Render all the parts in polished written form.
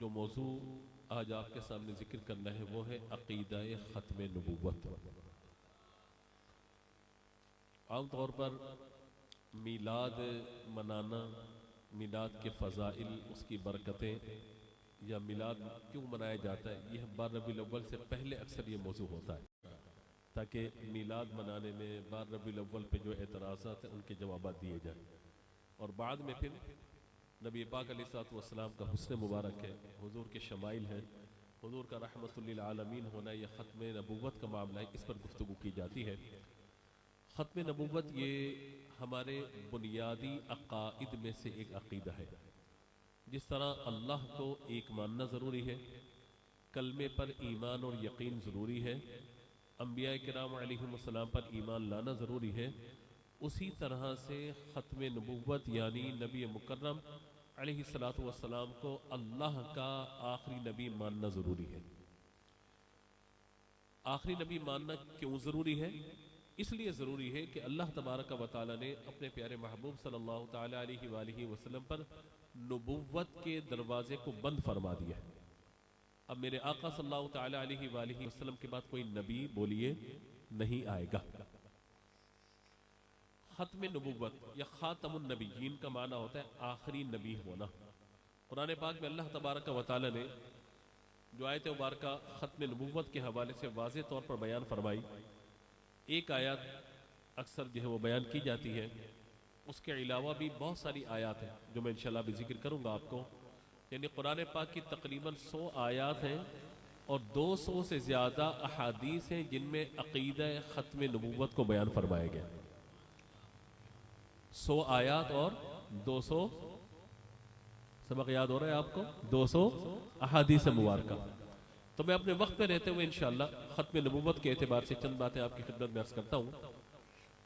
जो मौजू आज आपके सामने जिक्र करना है वो है अकीदा-ए ख़त्म नबूवत। आमतौर पर मीलाद मनाना, मीलाद के फ़ज़ाइल, उसकी बरकतें या मीलाद क्यों मनाया जाता है, यह 12 रबीउल अव्वल से पहले अक्सर ये मौजू होता है ताकि मीलाद मनाने में 12 रबीउल अव्वल पे जो एतराज़ात हैं उनके जवाब दिए जाए। और बाद में फिर नबी पाक अलैहिस्सलातु वस्सलाम का हुस्न मुबारक है, हुजूर के शमाइल हैं, हुजूर का रहमतुल लिल आलमीन होना, यह ख़त्म नबूवत का मामला है, इस पर गुफ्तगू की जाती है। ख़त्म नबूवत ये हमारे बुनियादी अक़ाइद में से एक अक़ीदा है। जिस तरह अल्लाह को एक मानना ज़रूरी है, कलमे पर ईमान और यकीन ज़रूरी है, अंबिया किराम अलैहिमुस्सलाम पर ईमान लाना ज़रूरी है, उसी तरह से ख़त्म नबूवत यानी नबी मुकर्रम अलैहिस्सलातु वस्सलाम को अल्लाह का आखिरी नबी मानना ज़रूरी है। आखिरी नबी मानना क्यों ज़रूरी है? इसलिए ज़रूरी है कि अल्लाह तबारक व तआला ने अपने प्यारे महबूब सल्लल्लाहु तआला अलैहि वसल्लम पर नबूवत के दरवाजे को बंद फरमा दिया है। अब मेरे आका सल्लल्लाहु तआला अलैहि वसल्लम के बाद कोई नबी बोलिए नहीं आएगा। ख़त्म नबूवत या ख़ातमुन नबिय्यीन का माना होता है आखिरी नबी होना। कुरान पाक में अल्लाह तबारक व तआला ने जो आयत मुबारका ख़त्म नबूवत के हवाले से वाज़ेह तौर पर बयान फरमाई, एक आयत अक्सर जो है वो बयान की जाती है, उसके अलावा भी बहुत सारी आयत हैं जो मैं इंशाअल्लाह भी जिक्र करूँगा आपको। यानी कुरान पाक की तकरीबन 100 आयत हैं और 200 से ज़्यादा अहादीस हैं जिनमें अक़ीदा ख़त्म नबूवत को बयान फरमाया गया। 100 आयत और 200 सबक याद हो रहा है आपको, 200 अहादीस मुबारका। तो मैं अपने वक्त पे रहते हुए इंशाअल्लाह ख़त्म नबूवत के एतबार से चंद बातें आपकी खिदमत में अर्ज़ करता हूँ।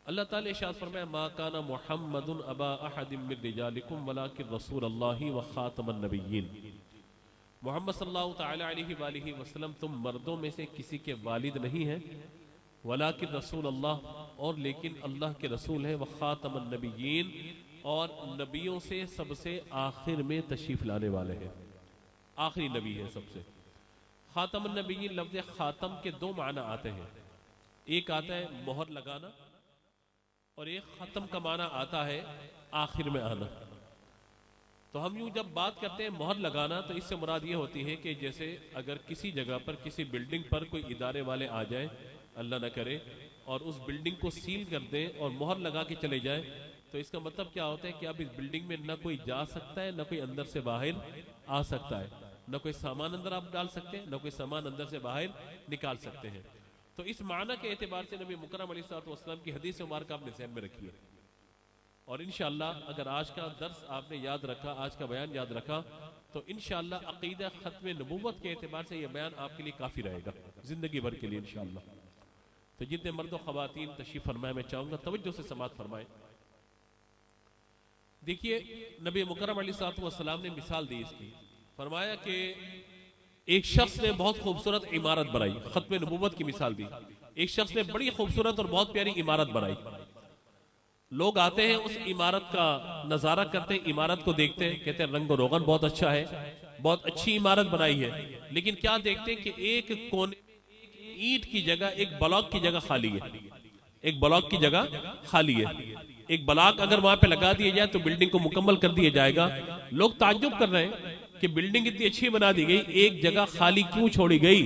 अल्लाह ताला इरशाद फरमाया, मा काना मुहम्मदुन अबा अहदिम मिन रिजालिकुम वलाकिन रसूलुल्लाहि व खातमन नबिय्यीन। मोहम्मद सल्लल्लाहु तआला अलैहि वसल्लम तुम मर्दों में से किसी के वालिद नहीं हैं, वलाकिन रसूल अल्लाह, और लेकिन अल्लाह के रसूल है, व खातमन नबिय्यीन, और नबियों से सबसे आखिर में तशरीफ लाने वाले हैं, आखिरी नबी है सबसे। खातमन नबिय्यीन लफ्ज़ खातम के दो माना आते हैं, एक आता है मोहर लगाना और एक ख़त्म का माना आता है आखिर में आना। तो हम यूं जब बात करते हैं मोहर लगाना, तो इससे मुराद ये होती है कि जैसे अगर किसी जगह पर किसी बिल्डिंग पर कोई इदारे वाले आ जाए, अल्लाह न करे, और उस बिल्डिंग को सील कर दें और मोहर लगा के चले जाए, तो इसका मतलब क्या होता है कि अब इस बिल्डिंग में न कोई जा सकता है, न कोई अंदर से बाहर आ सकता है, न कोई सामान अंदर आप डाल सकते हैं, न कोई सामान अंदर से बाहर निकाल सकते हैं। तो इस माना के एतबार से नबी मुकर्रम अलैहिस्सलातु वस्सलाम की हदीस मुबारक आपने ज़हन में रखी है। और इंशाअल्लाह अगर आज का दर्स आपने याद रखा, आज का बयान याद रखा, तो इंशाअल्लाह अक़ीदा ख़त्म नबूवत के एतबार से यह बयान आपके लिए काफ़ी रहेगा ज़िंदगी भर के लिए इंशाअल्लाह। तो जितने मर्द ख़वातीन तशरीफ़ फरमाए, मैं चाहूँगा तवज्जो से समाअत फरमाएं। देखिए, नबी मुकर्रम अलैहिस्सलातु वस्सलाम ने मिसाल दी इसकी, फरमाया कि एक शख्स ने बहुत खूबसूरत इमारत बनाई, ख़त्म नबूवत की मिसाल दी। एक शख्स ने बड़ी खूबसूरत और बहुत प्यारी इमारत बनाई। लोग आते हैं, उस इमारत का नज़ारा करते हैं, इमारत को देखते हैं, कहते हैं रंग रोगन बहुत अच्छा है, बहुत अच्छी इमारत बनाई है। लेकिन क्या देखते हैं कि एक कोने ईंट की जगह, एक ब्लॉक की जगह खाली है, एक ब्लॉक की जगह खाली है। एक ब्लॉक अगर वहां पे लगा दिया जाए तो बिल्डिंग को मुकम्मल कर दिया जाएगा। लोग ताज्जुब कर रहे हैं कि बिल्डिंग इतनी अच्छी बना दी गई, एक जगह खाली क्यों छोड़ी गई?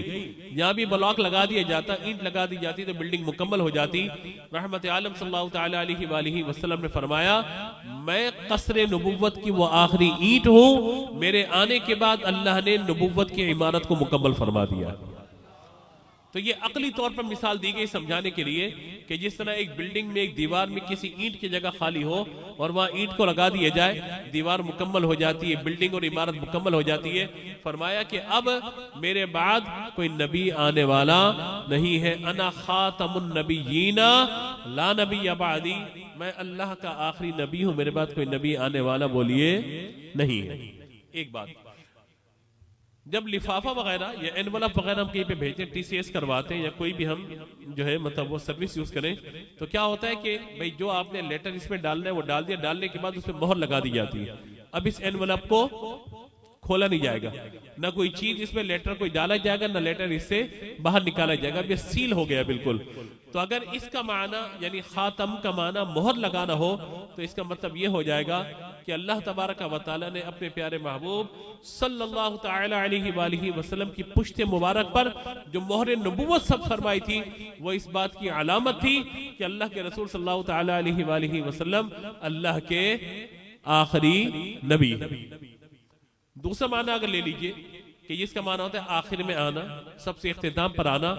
जहां भी ब्लॉक लगा दिया जाता, ईंट लगा दी जाती, तो बिल्डिंग मुकम्मल हो जाती। रहमत आलम सल्लल्लाहु तआला अलैहि वसल्लम ने फरमाया, मैं क़स्र नबूवत की वो आखिरी ईंट हूं, मेरे आने के बाद अल्लाह ने नबूवत की इमारत को मुकम्मल फरमा दिया। तो ये अकली तौर पर मिसाल दी गई समझाने के लिए कि जिस तरह एक बिल्डिंग में एक दीवार में किसी ईंट की जगह खाली हो और वहां ईंट को लगा दिया जाए, दीवार मुकम्मल हो जाती है, बिल्डिंग और इमारत मुकम्मल हो जाती है। फरमाया कि अब मेरे बाद कोई नबी आने वाला नहीं है, अना खातमुन नबिय्यीना ला नबी बादी, मैं अल्लाह का आखिरी नबी हूं, मेरे बाद कोई नबी आने वाला बोलिए नहीं है। एक बात, जब लिफाफा वगैरह या एनवलप वगैरह हम कहीं पे भेजते हैं, TCS करवाते हैं या कोई भी हम जो है मतलब वो सर्विस यूज करें, तो क्या होता है कि भाई जो आपने लेटर इसमें डालना है वो डाल दिया, डालने के बाद उसमें मोहर लगा दी जाती है। अब इस एनवलप को खोला नहीं जाएगा, ना कोई चीज इसमें लेटर कोई डाला जाएगा, ना लेटर इससे बाहर निकाला जाएगा, ये सील हो गया बिल्कुल। तो अगर इसका माना यानी खातम का माना मोहर लगाना हो तो इसका मतलब ये हो जाएगा कि अल्लाह तबारक व तआला ने अपने प्यारे महबूब सल्लल्लाहु तआला अलैहि वसल्लम की पुश्त मुबारक पर जो मोहर नबुव्वत सब फरमाई थी वो इस बात की अलामत थी कि अल्लाह के रसूल सल्लल्लाहु तआला अलैहि वसल्लम अल्लाह के आखिरी नबी। दूसरा माना अगर ले लीजिए कि जिसका माना होता है आखिर में आना, सबसे इख्तिताम पर आना,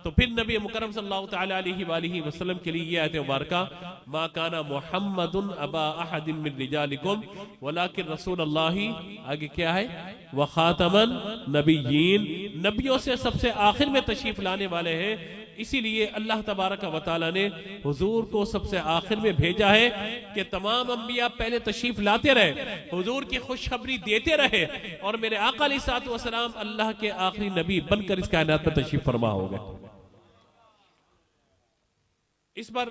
तो फिर नबी मुकर्रम सल्लल्लाहु तआला अलैहि वसल्लम के लिए ये आयत मुबारका मा काना मुहम्मदुन अबा अहदिन मिन रिजालिकुम वलाकिन रसूलुल्लाही, आगे क्या है, व खातमन नबिय्यीन, नबियों से सबसे आखिर में तशरीफ लाने वाले हैं। इसीलिए अल्लाह तबारक व तआला ने हुजूर को सबसे आखिर में भेजा है कि तमाम अंबिया पहले तशरीफ लाते रहे, हुजूर की खुशखबरी देते रहे, और मेरे आका अलैहिस्सलातु वस्सलाम अल्लाह के आखिरी नबी बनकर इस कायनात में तशरीफ फरमा हो गए। इस पर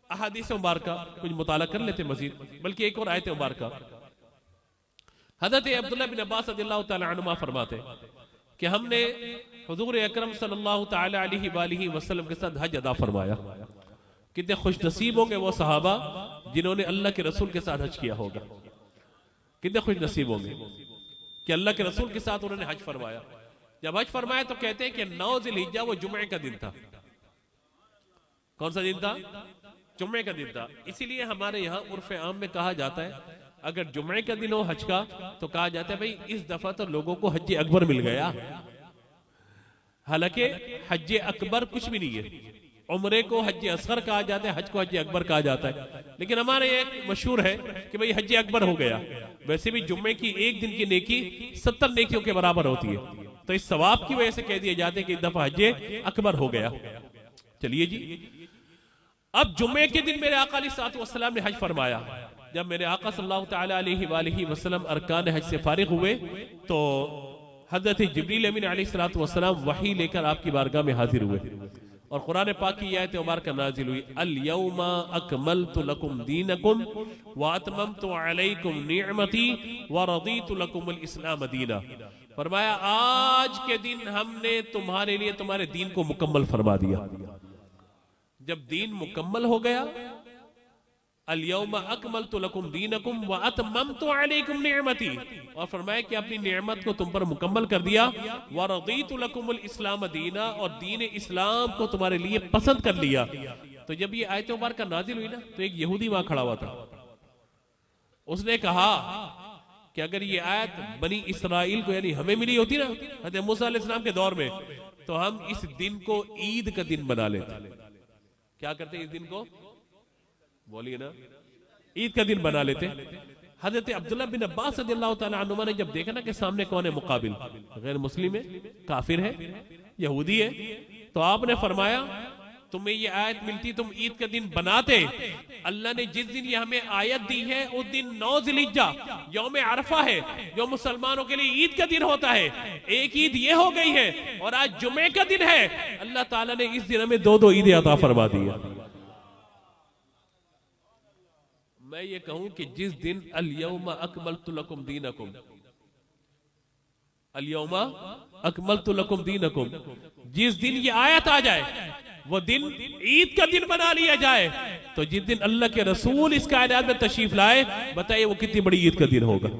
अहादीस मुबारका कुछ मुताला कर लेते मजीद, बल्कि एक और आयत मुबारका। हज़रत अब्दुल्ला बिन अब्बास रज़ियल्लाहु तआला अन्हुमा फरमाते कि हमने हुजूर अकरम सल्लल्लाहु तआला अलैहि वसल्लम के साथ हज अदा फरमाया। कितने खुश नसीब होंगे वो सहाबा जिन्होंने अल्लाह के रसूल के साथ हज किया होगा, कितने खुश नसीब होंगे कि अल्लाह के रसूल के साथ उन्होंने हज फरमाया। जब हज फरमाया तो कहते हैं कि 9 ज़िलहिज्जा वो जुमे का दिन था। कौन सा दिन था? जुम्मे का दिन था। इसीलिए हमारे यहाँ उर्फ आम में कहा जाता है अगर जुम्मे का दिन हो हज का तो कहा जाता है भाई इस दफा तो लोगों को हज अकबर मिल गया। हालांकि हज अकबर कुछ भी नहीं है, उम्रे को हज असगर कहा जाता है, हज को हज अकबर कहा जाता है, लेकिन हमारे एक मशहूर है कि भाई हज अकबर हो गया। वैसे भी जुम्मे की एक दिन की नेकी 70 नेकियों के बराबर होती है, तो इस सवाब की वजह से कह दिया जाता है कि इस दफा हज अकबर हो गया। चलिए जी, अब जुम्मे के दिन मेरे आका अलैहिस्सलातु वस्सलाम ने हज फरमाया। जब मेरे आका सल्लल्लाहु तआला अलैहि वसल्लम अरकान हज से फारिग हुए तो हज़रत जिब्रील अमीन अलैहिस्सलातु वस्सलाम वही लेकर आपकी बारगाह में हाजिर हुए और कुरान पाक की आयत मुबारक नाजिल हुई, अल यौमा अकमलतु लकुम दीनकुम व अतममतु अलैकुम निअमती व रदीतु लकुमुल इस्लाम दीना। फरमाया आज के दिन हमने तुम्हारे लिए तुम्हारे दीन को मुकम्मल फरमा दिया। जब दीन मुकम्मल हो गया, अल यौमा अकमलतु लकुम दीनकुम व अतममतु अलैकुम निअमती, और फरमाया कि अपनी नेमत को तुम पर मुकम्मल कर दिया, व रदीतु लकुमुल इस्लाम दीना, और दीन इस्लाम को तुम्हारे लिए पसंद कर लिया। तो जब ये आयत मुबारक नाजिल हुई ना तो एक यहूदी वहां खड़ा हुआ था। उसने कहा कि अगर ये आयत बनी इसराइल को यानी हमें मिली होती ना हज़रत मूसा अलैहिस्सलाम के दौर में, तो हम इस दिन को ईद का दिन बना लेते। क्या करते इस दिन को? बोलिए ना, ईद का दिन बना लेते। हजरत अब्दुल्ला बिन अब्बास रज़ियल्लाहु तआला अन्हुमा ने जब देखा ना कि सामने कौन है मुकाबिल, गैर मुस्लिम है, काफिर है, यहूदी है, तो आपने फरमाया तुम्हें ये आयत मिलती तुम ईद का दिन बनाते। अल्लाह ने जिस दिन ये हमें आयत दी है उस दिन 9 ज़िलहिज्जा यौम अरफा है जो मुसलमानों के लिए ईद का दिन होता है। एक ईद ये हो गई है और आज जुमे का दिन है। अल्लाह ताला ने इस दिन हमें 2 ईदें अता फरमा दी है। मैं ये कहूं कि जिस दिन अल यौमा अकमलतु लकुम दीनकुम, अल यौमा अकमलतु लकुम दीनकुम, जिस दिन ये आयत आ जाए वो दिन ईद का दिन बना लिया जाए, तो जिस दिन अल्लाह के रसूल इस कायनात में तशरीफ लाए, बताइए वो कितनी बड़ी ईद का दिन होगा।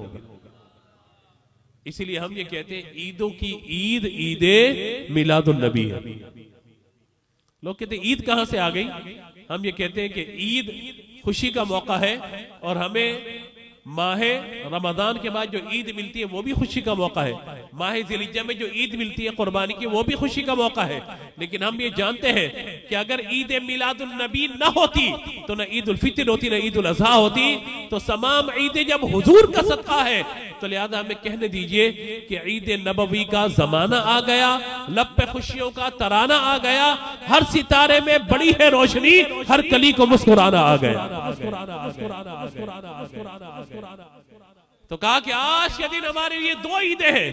इसीलिए हम ये कहते हैं ईदों की ईद ईदे मिलादुन नबी है। लोग कहते हैं ईद कहां से आ गई? हम ये कहते हैं कि ईद खुशी का मौका है और हमें माहे रमजान के बाद जो ईद मिलती है वो भी खुशी का मौका है। माहे ज़िलहिज्जा में जो ईद मिलती है कुर्बानी की वो भी खुशी का मौका है। लेकिन हम ये जानते हैं कि अगर ईद मिलादुन नबी न होती तो न ईद उल फितर होती, न ईद उल अज़हा होती। तो तमाम ईदें जब हुजूर का सदका है तो लिहाजा हमें कहने दीजिए कि ईद नबवी का जमाना आ गया, लब पे खुशियों का तराना आ गया, हर सितारे में बड़ी है रोशनी, हर कली को मुस्कुराना आ गया। तो कहा कि आज के दिन हमारे लिए 2 ईदें हैं,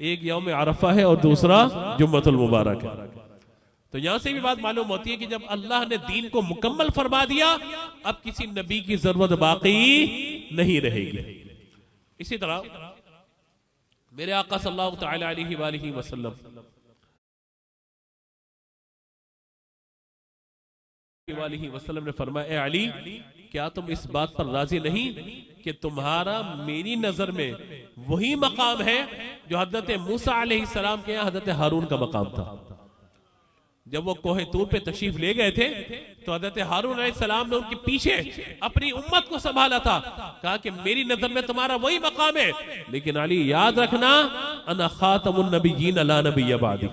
एक यौम अरफा है और दूसरा जुम्मतुल मुबारक है। तो यहां से भी बात मालूम होती है कि जब अल्लाह ने दीन को मुकम्मल फरमा दिया, अब किसी नबी की जरूरत बाकी नहीं रहेगी। इसी तरह मेरे आका सल्लल्लाहु तआला अलैहि वसल्लम ने फरमाया, ए अली, क्या तुम इस बात पर राजी नहीं कि तुम्हारा मेरी नजर में वही मकाम है जो हजरत मूसा अलैहिस्सलाम के यहाँ हजरत हारून का मकाम था। जब वो कोहे तूर पे तशरीफ ले गए थे तो हजरत हारून अलैहिस्सलाम ने उनके पीछे अपनी उम्मत को संभाला था, कहा कि मेरी नजर में तुम्हारा वही मकाम है, लेकिन अली याद रखना, अना खातमुन नबिय्यीन ला नबिय्य बादी।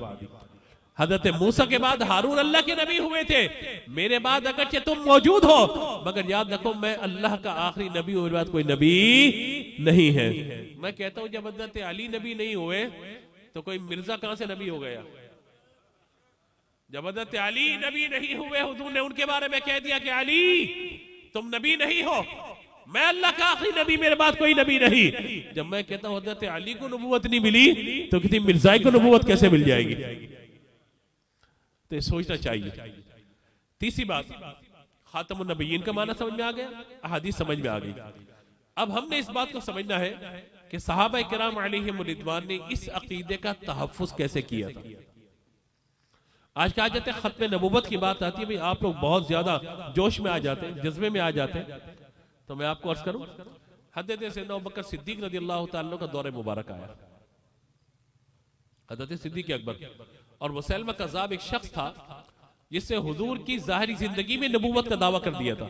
हजरत मूसा के बाद हारून अल्लाह के नबी हुए थे, मेरे बाद अगरचे तुम मौजूद हो, मगर याद रखो मैं अल्लाह का आखिरी नबी हूं, मेरे बाद कोई नबी नहीं है। मैं कहता हूं जब हजरत अली नबी नहीं हुए तो कोई मिर्जा कहां से नबी हो गया? जब हजरत अली नबी नहीं हुए, हुजूर ने उनके बारे में कह दिया कि अली तुम नबी नहीं हो, मैं अल्लाह का आखिरी नबी, मेरे बाद कोई नबी नहीं। जब मैं कहता हूं हजरत अली को नबूवत नहीं मिली तो किसी मिर्जाई को नबूवत कैसे मिल जाएगी? तो सोचना चाहिए। तीसरी बात, खातमुन नबिय्यीन का माना समझ में आ गया, अहादीस समझ में आ गई। अब हमने इस बात को समझना है कि सहाबा किराम अलैहिम रिदवान ने इस अकीदे का तहफ्फुज़ कैसे किया था। आज कहा जाता है खत्म नबूवत की बात आती है, भाई आप लोग बहुत ज्यादा जोश में आ जाते हैं, जज्बे में आ जाते हैं, तो मैं आपको अर्ज करूं, हजरत सैयदना अबू बकर सिद्दीक रज़ियल्लाहु तआला का दौरे मुबारक आया। हजरत सिद्दीक अकबर और मुसैलमा कज़्ज़ाब एक शख्स था जिससे हुजूर की जाहिरी जिंदगी में नबूवत का दावा कर दिया था।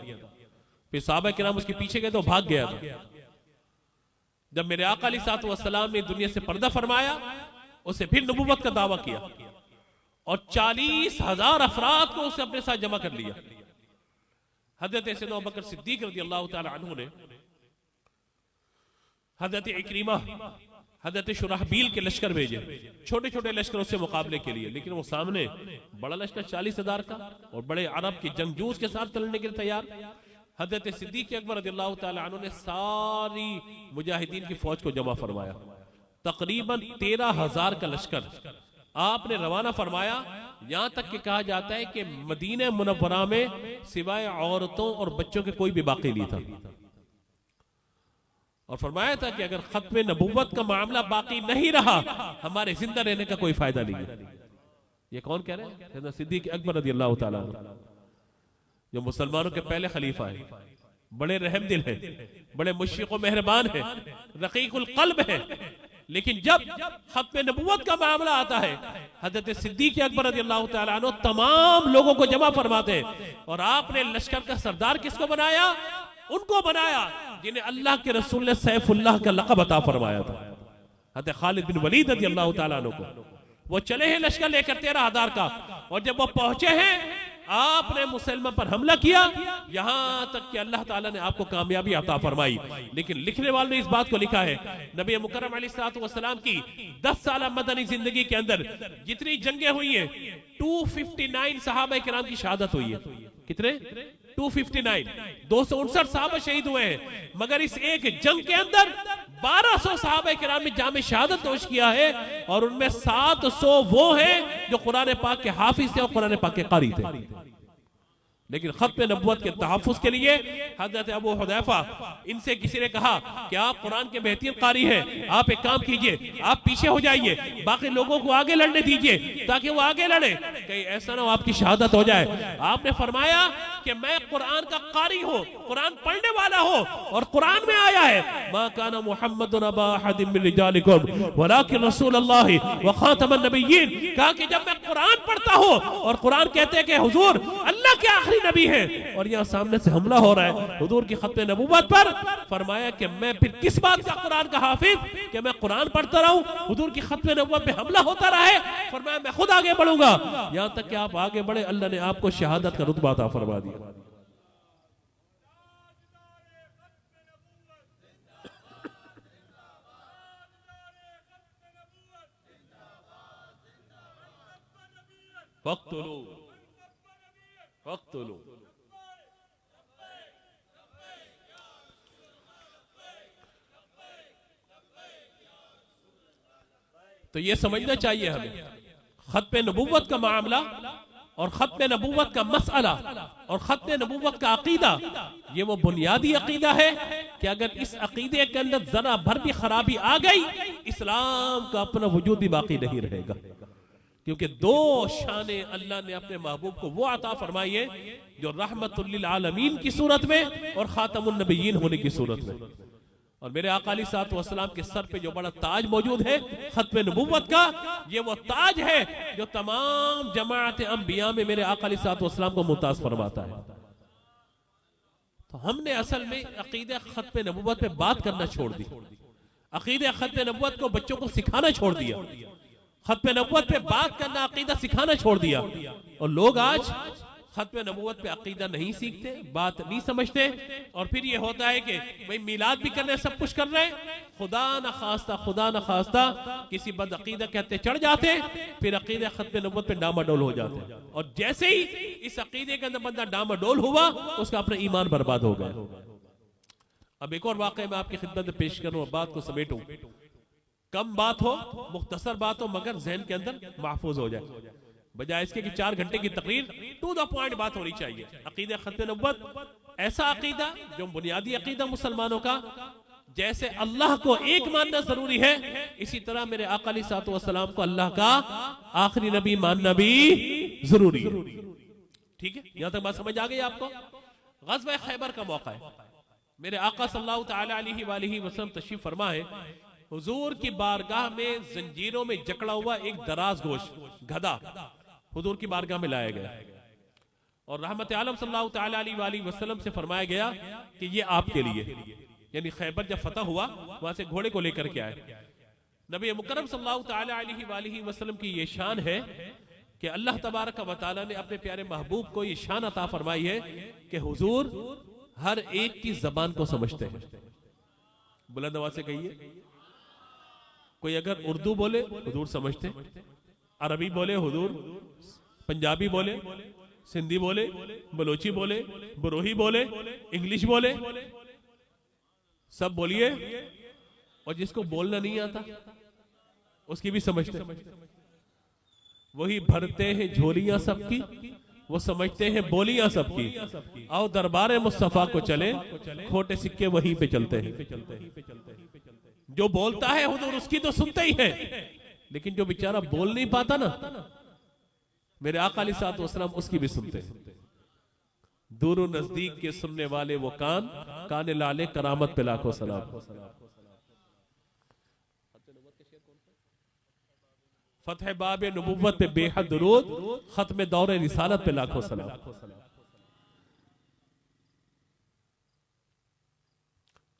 फिर सहाबा किराम उसके पीछे गए तो भाग गया था। जब मेरे आका अलैहिस्सलातु वस्सलाम ने दुनिया से पर्दा फरमाया, उसे फिर नबूवत का दावा किया और 40,000 अफराद को उसने अपने साथ जमा कर लिया। हजरत सैयदना अबू बकर सिद्दीक रज़ियल्लाहु तआला अन्हु ने हजरत इक्रिमा, हजरत शुराहबील के लश्कर भेजे, छोटे छोटे लश्करों से मुकाबले के लिए, लेकिन वो सामने बड़ा लश्कर 40,000 का और बड़े अरब के जंगजूस के साथ चलने के लिए तैयार। हजरत सिद्दीक अकबर रज़ियल्लाहु तआला अन्हु ने सारी मुजाहिदीन की फौज को जमा फरमाया, तकरीबन 13,000 का लश्कर आपने रवाना फरमाया। यहां तक कि कहा जाता है कि मदीना मुनव्वरा में सिवाय औरतों और बच्चों के कोई भी बाकी नहीं था, और फरमाया था कि अगर खत्म नबूवत का मामला बाकी नहीं रहा, हमारे जिंदा रहने का कोई फायदा नहीं है। ये कौन कह रहे हैं? सिद्दीक अकबर रज़ियल्लाहु तआला अन्हु, जो मुसलमानों के पहले खलीफा है, बड़े रहमदिल है, बड़े मुशफ़िक़ और मेहरबान है, रक़ीक़ुल क़ल्ब है। लेकिन जब खत्म नबूवत का मामला आता है, हजरत सिद्दीक अकबर रज़ियल्लाहु तआला अन्हु तमाम लोगों को जमा फरमाते हैं, और आपने लश्कर का सरदार किसको बनाया? उनको बनाया जिन्हें अल्लाह के रसूल ने सैफुल्लाह का लक़ब अता फरमाया था, हज़रत खालिद बिन वलीद रज़ियल्लाहु तआला अन्हु को। वो चले हैं लश्कर लेकर 13,000 का, और जब वो पहुंचे हैं आपने मुसलमान पर हमला किया, यहां तक कि अल्लाह ताला ने आपको कामयाबी अता फरमाई। लेकिन लिखने वाले ने इस बात को लिखा है, नबी मुकर्रम अलैहिस्सलातु वस्सलाम की 10 साल मदनी जिंदगी के अंदर जितनी जंगें हुई हैं, 259 सहाबा किराम की शहादत हुई है। कितने? 259, 259 सहाबा शहीद हुए हैं, मगर इस एक जंग के अंदर 1200 सहाबा किराम ने जामे शहादत नोश किया है, और उनमें 700 वो हैं जो कुरान पाक के हाफिज थे और कुरान पाक के कारी थे। लेकिन खत्म नबूवत के तहफ़्फ़ुज़ के लिए हज़रत अबू हुज़ैफ़ा, इनसे किसी ने कहा कि आप कुरान के बेहतरीन कारी हैं, आप एक काम कीजिए, आप पीछे हो जाइए, बाकी लोगों को आगे लड़ने दीजिए ताकि वो आगे लड़े, कहीं ऐसा ना हो आपकी शहादत हो जाए। आपने फरमाया कि मैं कुरान का कारी हूँ, कुरान पढ़ने वाला हूँ, और कुरान में आया है मा काना मुहम्मदुन अबा अहदिन मिन रिजालिकुम वलाकिन रसूलुल्लाह व खातमुन नबिय्यीन। कहा कि जब मैं कुरान पढ़ता हूँ और कुरान कहते हैं कि हुजूर अल्लाह के आखिरी नबी है, और यहाँ सामने से हमला हो रहा है हुजूर की खत्म नबूवत पर, फरमाया कि मैं फिर किस बात का कुरान का हाफिज कि मैं कुरान पढ़ता रहूं, हुजूर की खत्म नबूवत पे हमला होता रहे। फरमाया मैं खुद आगे बढ़ूंगा, यहाँ तक कि आप आगे बढ़े, अल्लाह ने आपको शहादत का रुतबा अता फरमा दिया। वक्तुलू तो ये समझना चाहिए हमें, खत्म नबूवत का मामला और खत्म नबूवत का मसला और खत्म नबूवत का अकीदा, ये वो बुनियादी अकीदा है कि अगर इस अकीदे के अंदर जरा भर भी खराबी आ गई इस्लाम का अपना वजूद भी बाकी नहीं रहेगा। क्योंकि दो शाने अल्लाह ने अपने महबूब को वो अता फरमाई है जो रहमतुल लिल आलमीन की सूरत में और खातमुन नबिय्यीन होने की सूरत में। और मेरे आका अलैहिस्सलातु वस्सलाम के सर पे जो बड़ा ताज मौजूद है खत्म नबुव्वत का, ये वो ताज है जो तमाम जमाअत अंबिया में मेरे आका अलैहिस्सलातु वस्सलाम को मुमताज फरमाता है। तो हमने असल में अकीदे खत्म नबुव्वत पे बात करना छोड़ दी, अकीदे खत्म नबुव्वत को बच्चों को सिखाना छोड़ दिया, खत्म नबुव्वत पे बात करना अकीदा सिखाना छोड़ दिया। और लोग आज खत्म नबुव्वत पे अकीदा नहीं सीखते, बात नहीं समझते, और फिर ये होता है कि भाई मिलाद भी कर रहे हैं, सब कुछ कर रहे हैं, खुदा न खास्ता किसी बद अकीदा कहते चढ़ जाते, फिर अकीदे खत्म नबुव्वत पे डामाडोल हो जाते हैं। और जैसे ही इस अकीदे के अंदर बंदा डामाडोल हुआ, उसका अपना ईमान बर्बाद हो गया। अब एक और वाकया मैं आपकी खिदमत में पेश करूं, बात को समेटूं। कम बात हो, मुख्तसर बात हो, मगर जहन के अंदर महफूज हो जाए, बजाय इसके कि 4 घंटे की तकरीर, टू द पॉइंट बात होनी चाहिए। अकीदा खत्म नबुव्वत ऐसा अकीदा जो बुनियादी अकीदा मुसलमानों का, जैसे अल्लाह को एक मानना जरूरी है, इसी तरह मेरे आका अलैहिस्सलातु वस्सलाम को अल्लाह का आखिरी नबी मानना भी जरूरी है। ठीक है, यहां तक बात समझ आ गई आपको। ग़ज़वा खैबर का मौका है, मेरे आका सल्लल्लाहु तआला अलैहि वसल्लम तशरीफ फरमा है, हुजूर की बारगाह में जंजीरों में जकड़ा हुआ एक दराज गोश गधा हुजूर की बारगाह में लाया गया, और रहमत आलम सल्लल्लाहु तआला अलैहि वसल्लम से फरमाया गया कि ये आपके लिए, यानी खैबर जब फतह हुआ वहां से घोड़े को लेकर के आए। नबी मुकर्रम सल्लल्लाहु तआला अलैहि वसल्लम की ये शान है कि अल्लाह तबारक व तआला ने अपने प्यारे महबूब को ये शान अता फरमाई है कि हुजूर हर एक की जबान को समझते हैं। बुलंद आवाज से कहिए, कोई अगर उर्दू बोले हुजूर समझते, अरबी बोले हुजूर, पंजाबी बोले, सिंधी बोले, बलोची बोले, बरोही बोले, इंग्लिश बोले, सब बोलिए। और जिसको बोलना नहीं आता उसकी भी समझते। वही भरते हैं झोलियां सबकी, वो समझते हैं बोलियां सबकी। आओ दरबार मुस्तफा को चले, खोटे सिक्के वहीं पे चलते हैं। जो बोलता है हुजूर उसकी तो सुनते ही है, लेकिन जो बेचारा बोल नहीं पाता ना, मेरे आका अलैहिस्सलातु वस्सलाम उसकी भी सुनते हैं। दूर नजदीक के सुनने वाले वो कान लाले करामत पे लाखों सलाम। फतह बाब नबुव्वत पे बेहद दुरूद, खत्म दौरे रिसालत पे लाखों सलाम।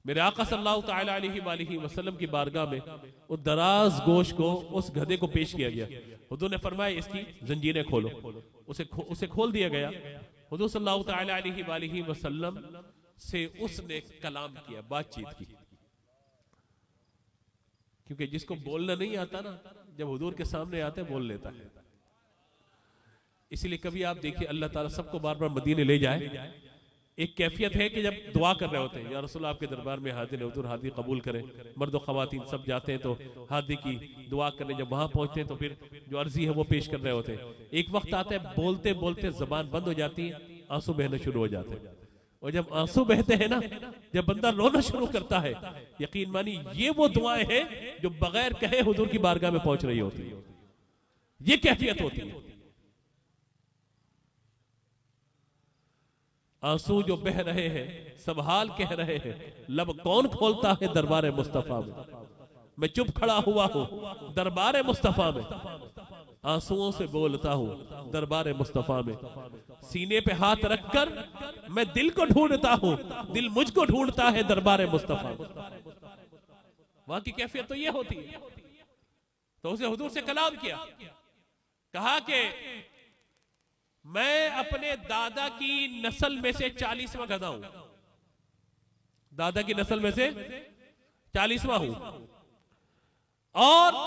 मेरे आका सल्लल्लाहु तआला अलैहि वसल्लम की बारगाह में उस दराज गोश को, उस गधे को पेश किया गया। हुजूर ने फरमाया इसकी जंजीरें खोलो, उसे खोल दिया गया। हुजूर सल्लल्लाहु तआला अलैहि वसल्लम से उसने कलाम किया, बातचीत की। क्योंकि जिसको बोलना नहीं आता ना, जब हुजूर के सामने आते बोल लेता है। इसलिए कभी आप देखिए अल्लाह ताला सबको बार बार मदीने ले जाए। एक कैफियत है कि जब दुआ कर रहे होते हैं, या रसूल आपके दरबार में हाजिर है, हुजूर हादी कबूल करें, मर्द और खवातीन सब जाते हैं तो हादी की दुआ करने जब वहां पहुंचते हैं तो फिर जो अर्जी है वो पेश कर रहे होते हैं। एक वक्त आता है बोलते बोलते जबान बंद हो जाती है, आंसू बहने शुरू हो जाते हैं। और जब आंसू बहते हैं ना, जब बंदा रोना शुरू करता है, यकीन मानी ये वो दुआएं हैं जो बगैर कहे हुजूर की बारगाह में पहुंच रही होती है। ये कैफियत होती है। आंसू जो बह रहे हैं, सब हाल कह रहे हैं, लब कौन खोलता है दरबार मुस्तफा में। मैं चुप खड़ा हुआ हूं दरबार मुस्तफा में, आंसुओं से बोलता हूं दरबार मुस्तफा में। सीने पे हाथ रखकर मैं दिल को ढूंढता हूं, दिल मुझको ढूंढता है दरबार मुस्तफा में। वहां की कैफियत तो ये होती है। तो उसे हुजूर से कलाम किया, कहा कि मैं अपने दादा की नस्ल में से 40वां गधा हूं, दादा की नस्ल में से 40वां हूं, और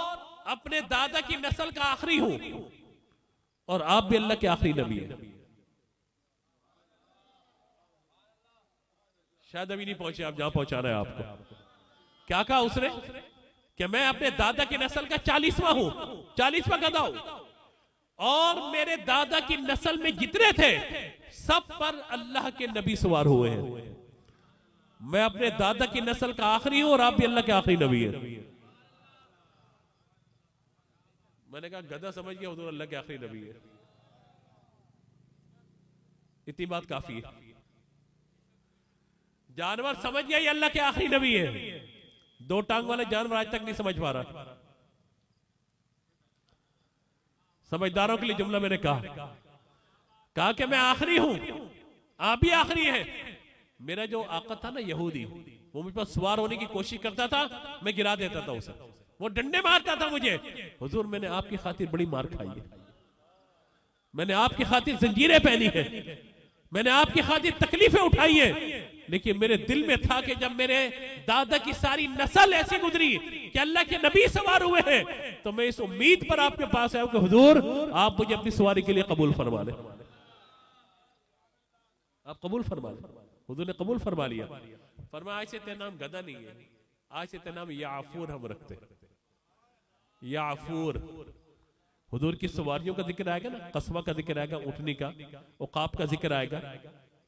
अपने दादा की नस्ल का आखिरी हूं, और आप भी अल्लाह के आखिरी नबी हैं। शायद अभी नहीं पहुंचे आप जहां पहुंचाना है आपको। क्या कहा उसने कि मैं अपने दादा की नस्ल का 40वां हूं, 40वां गधा हूं, और मेरे दादा की नस्ल में जितने थे सब पर अल्लाह के नबी सवार हुए हैं। मैं अपने दादा की नस्ल का आखिरी हूं और आप भी अल्लाह के आखिरी नबी हैं। मैंने कहा गधा समझ गया हुजूर अल्लाह के आखिरी नबी है, इतनी बात काफी है। जानवर समझ गया ये अल्लाह के आखिरी नबी है, दो टांग वाले जानवर आज तक नहीं समझ पा रहा। समझदारों के लिए जुमला मैंने कहा कि मैं आखिरी हूं, आप भी आखिरी हैं। मेरा जो आका था ना यहूदी, वो मुझ पर सवार होने की कोशिश करता था, मैं गिरा देता था उसे, वो डंडे मारता था मुझे। हुजूर मैंने आपकी खातिर बड़ी मार खाई है, मैंने आपकी खातिर जंजीरें पहनी है, मैंने आपकी खातिर तकलीफें उठाई है, लेकिन मेरे दिल में था कि जब मेरे दादा की सारी नस्ल ऐसी गुजरी कि अल्लाह के नबी सवार हुए हैं, तो मैं इस उम्मीद पर आपके पास आया कि हुजूर आप मुझे अपनी सवारी के लिए कबूल फरमा लें, आप कबूल फरमा लें। हुजूर ने कबूल फरमा लिया। फरमाया आज से तेरा नाम गधा नहीं है, आज से तेरा नाम याफूर हम रखते हैं, याफूर। हुजूर की सवारियों का जिक्र आएगा ना, कस्बा का जिक्र आएगा, ऊँटनी का, उकाब का जिक्र आएगा,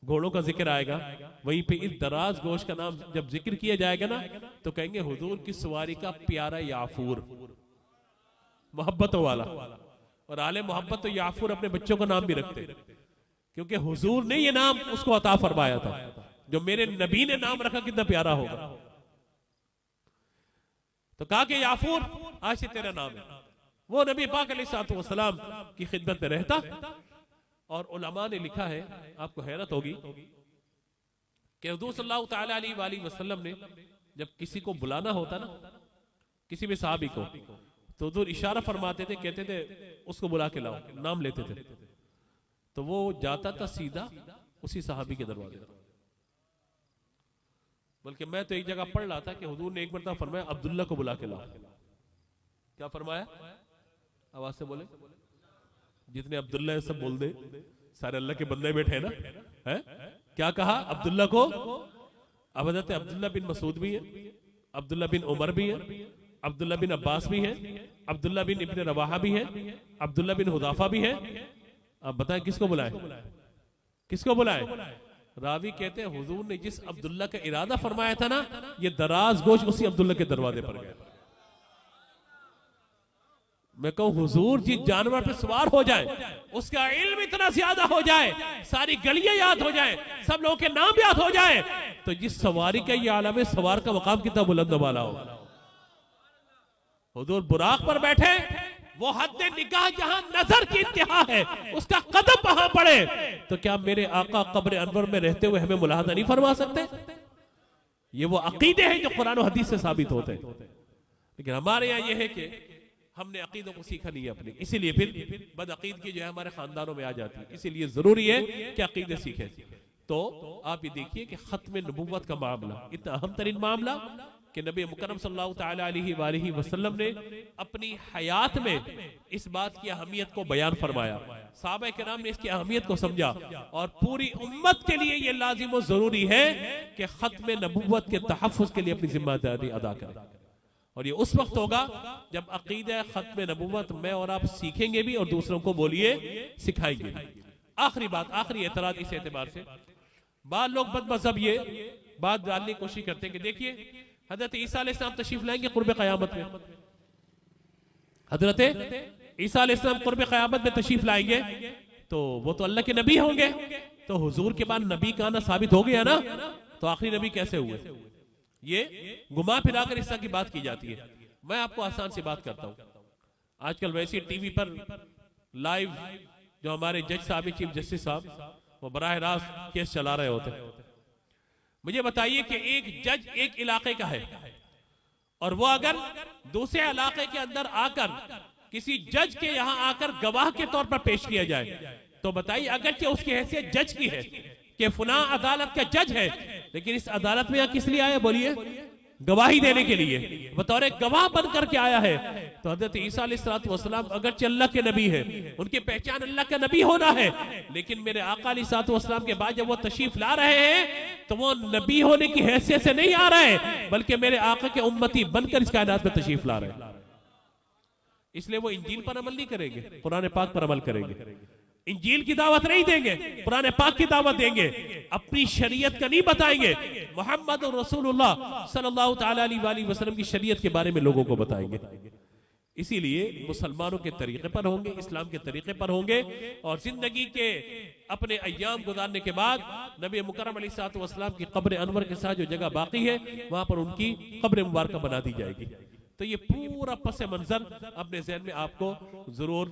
घोड़ों का जिक्र आएगा। वहीं पे इस दराज गोश का नाम जब जिक्र किया जाएगा ना, तो कहेंगे हुजूर की सवारी का प्यारा याफूर, मोहब्बतों वाला। और आले मोहब्बत तो याफूर अपने बच्चों का नाम भी रखते, क्योंकि हुजूर ने ये नाम उसको अता फरमाया था। जो मेरे नबी ने नाम रखा कितना प्यारा होगा। तो कहा कि याफूर आज से तेरा नाम है। वो नबी पाक अलैहिस्सलाम की खिदमत में रहता। और उलमा ने लिखा है, आपको हैरत होगी कि हुजूर सल्लल्लाहु तआला अलैहि वसल्लम ने जब किसी को बुलाना होता ना, किसी भी सहाबी को, तो हुजूर इशारा फरमाते थे, कहते थे उसको बुला के लाओ, नाम लेते थे, तो वो जाता था सीधा उसी सहाबी के दरवाजे पर। बल्कि मैं तो एक जगह पढ़ रहा था कि हुजूर ने एक मरतबा फरमाया अब्दुल्ला को बुला के लाओ। क्या फरमाया? आवाज से बोले, जितने अब्दुल्ला है सब बोल दे, सारे अल्लाह के बंदे बैठे हैं ना, है? क्या कहा? अब्दुल्ला को। अब हज़रत अब्दुल्ला बिन मसूद भी है, अब्दुल्ला बिन उमर भी है, अब्दुल्ला बिन अब्बास भी है, अब्दुल्ला बिन इब्न रवाहा भी है, अब्दुल्ला बिन हुदाफा भी है। अब बताएं किसको बुलाए, किसको बुलाए? रावी कहते हैं हुजूर ने जिस अब्दुल्ला का इरादा फरमाया था ना, ये दराज गोश उसी अब्दुल्ला के दरवाजे पर गया। मैं कहूं हुजूर जिस जानवर पे सवार हो जाए, उसका इल्म इतना ज्यादा हो जाए, सारी गलियां याद हो जाए, सब लोगों के नाम याद हो जाए, तो जिस सवारी का ये आलम सवार का मकाम कितना बुलंद वाला हो। हुजूर बुराक पर बैठे, वो हद निगाह जहां नजर की इंतहा है, उसका कदम वहां पड़े, तो क्या मेरे आका कब्र अनवर में रहते हुए हमें मुलाहजा नहीं फरमा सकते? ये वो अकीदे हैं जो कुरान और हदीस से साबित होते हैं। लेकिन हमारे यहाँ यह है कि हमने अकीदों को सीखा नहीं है अपने, इसीलिए फिर बदअकीदगी जो है हमारे खानदानों में आ जाती है। इसीलिए जरूरी है कि अकीदे सीखें। तो आप ये देखिए कि खत्म नबुव्वत का मामला इतना अहम तरीन मामला कि नबी मुकर्रम सल्लल्लाहु तआला अलैहि वसल्लम ने अपनी हयात में इस बात की अहमियत को बयान फरमाया। सहाबा किराम ने इसकी अहमियत को समझा और पूरी उम्मत के लिए यह लाजिम और जरूरी है कि खत्म नबुव्वत के तहफ़्फ़ुज़ के लिए अपनी जिम्मेदारी अदा करें। और ये उस वक्त होगा जब अकीदा खत्म नबुव्वत मैं और आप सीखेंगे भी और दूसरों को बोलिए सिखाएंगे। आखिरी बात, आखिरी एतराज इस एतबार से, बाद लोग बदमज़हब ये बात डालने की कोशिश करते हैं कि देखिए हजरत ईसा अलैहिस्सलाम तशरीफ लाएंगे कुर्ब क़यामत में, हजरत ईसा अलैहिस्सलाम कुर्ब क़यामत में तशरीफ लाएंगे तो वो तो अल्लाह के नबी होंगे, तो हुजूर के बाद नबी का आना साबित हो गया ना, तो आखिरी नबी कैसे हुए? ये घुमा फिराकर इस तरह की बात की जाती है। मैं आपको आसान सी बात करता हूं, आजकल वैसे टीवी पर लाइव जो हमारे जज साहब, चीफ जस्टिस साहब, वो बराह रास्त केस चला रहे होते हैं। मुझे बताइए कि एक जज एक इलाके का है और वो अगर दूसरे इलाके के अंदर आकर किसी जज के यहां आकर गवाह के तौर पर पेश किया जाए, तो बताइए अगरचे उसकी हैसियत जज की है कि फुला अदालत का जज है, लेकिन इस अदालत में यहां किस लिए आया? बोलिए, गवाही देने के लिए, बतौर गवाह बन करके आया है। तो हजरत ईसा अलैहिस्सलाम अगरचे अल्लाह के नबी है, उनकी पहचान अल्लाह का नबी होना है, लेकिन मेरे आका अलैहिस्सलाम के बाद जब वो तशरीफ ला रहे हैं तो वो नबी होने की हैसियत से नहीं आ रहे हैं, बल्कि मेरे आका के उम्मती बनकर इस कायनात में तशरीफ ला रहे हैं। इसलिए वो इंजील पर अमल नहीं करेंगे, कुरान पाक पर अमल करेंगे। इंजील की दावत नहीं देंगे, कुरान पाक की दावत देंगे, अपनी शरीयत का नहीं बताएंगे, मोहम्मद रसूलुल्लाह सल्लल्लाहु तआला अलैहि वसल्लम की शरीयत के बारे में लोगों को बताएंगे। इसीलिए मुसलमानों के तरीके पर होंगे, इस्लाम के तरीके पर होंगे, और जिंदगी के अपने अय्याम गुजारने के बाद नबी मुकर्रम अलैहिस्सलातु वस्सलाम की कब्र अनवर के साथ जो जगह बाकी है वहां पर उनकी कब्र मुबारक बना दी जाएगी। तो ये पूरा पस मंजर अपने ज़हन में आपको जरूर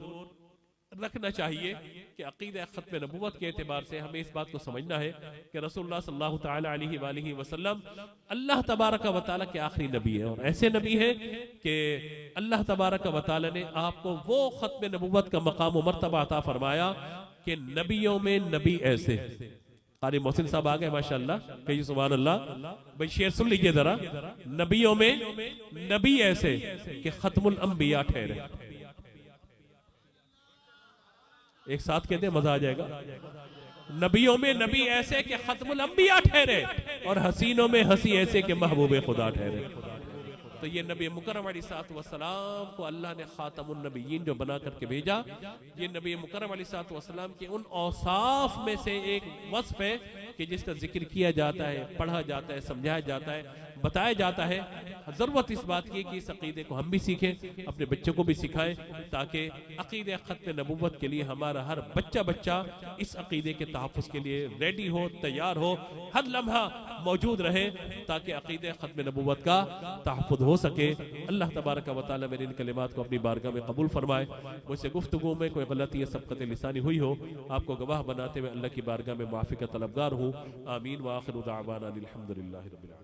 रखना चाहिए कि अकीदा खत्म नबूवत के एतबार से हमें इस बात को समझना है कि रसूलुल्लाह सल्लल्लाहु तआला अलैहि वसल्लम अल्लाह तबारक व तआला के आखिरी नबी है, और ऐसे नबी है कि अल्लाह तबारक व तआला ने आपको वो खत्म नबूवत का मकाम व मर्तबा अता फरमाया कि नबियों में नबी ऐसे। कारी मोहसिन साहब आ गए माशाअल्लाह, कहिए सुभान अल्लाह। भाई शेर सुन लीजिए जरा, नबियों में नबी ऐसे कि खत्मुल अंबिया ठहरे। एक साथ कहते हैं मजा आ जाएगा। नबियों में नबी ऐसे कि खत्मुल अंबिया ठहरे, और हसीनों में हसी ऐसे कि महबूब खुदा ठहरे। तो ये नबी मुकर्रम अलैहिस्सलातु वस्सलाम को अल्लाह ने खातमुन नबिय्यीन जो बना करके भेजा, ये नबी मुकर्रम अलैहिस्सलातु वस्सलाम के उन औसाफ में से एक वस्फ है कि जिसका जिक्र किया जाता है, पढ़ा जाता है, समझाया जाता है, बताया जाता है। जरूरत इस बात की कि इस अकीदे को हम भी सीखें, अपने बच्चों को भी सिखाएं, ताकि अकीदे खत्म नबूवत के लिए हमारा हर बच्चा इस अकीदे के तहफ़्फ़ुज़ के लिए रेडी हो, तैयार हो, हर लम्हा मौजूद रहे, ताकि अकीदे खत्म नबूवत का तहफ़्फ़ुज़ हो सके। अल्लाह तबारक व तआला मेरे इन कलिमात को अपनी बारगाह में कबूल फरमाए। मुझसे गुफ्तगू में कोई गलती या सबकत लिसानी हुई हो, आपको गवाह बनाते हुए अल्लाह की बारगाह में माफ़ी का तलबगार हूँ। आमीन व आखिरु दावाना अनिल हम्दुलिल्लाहि रब्बिल आलमीन।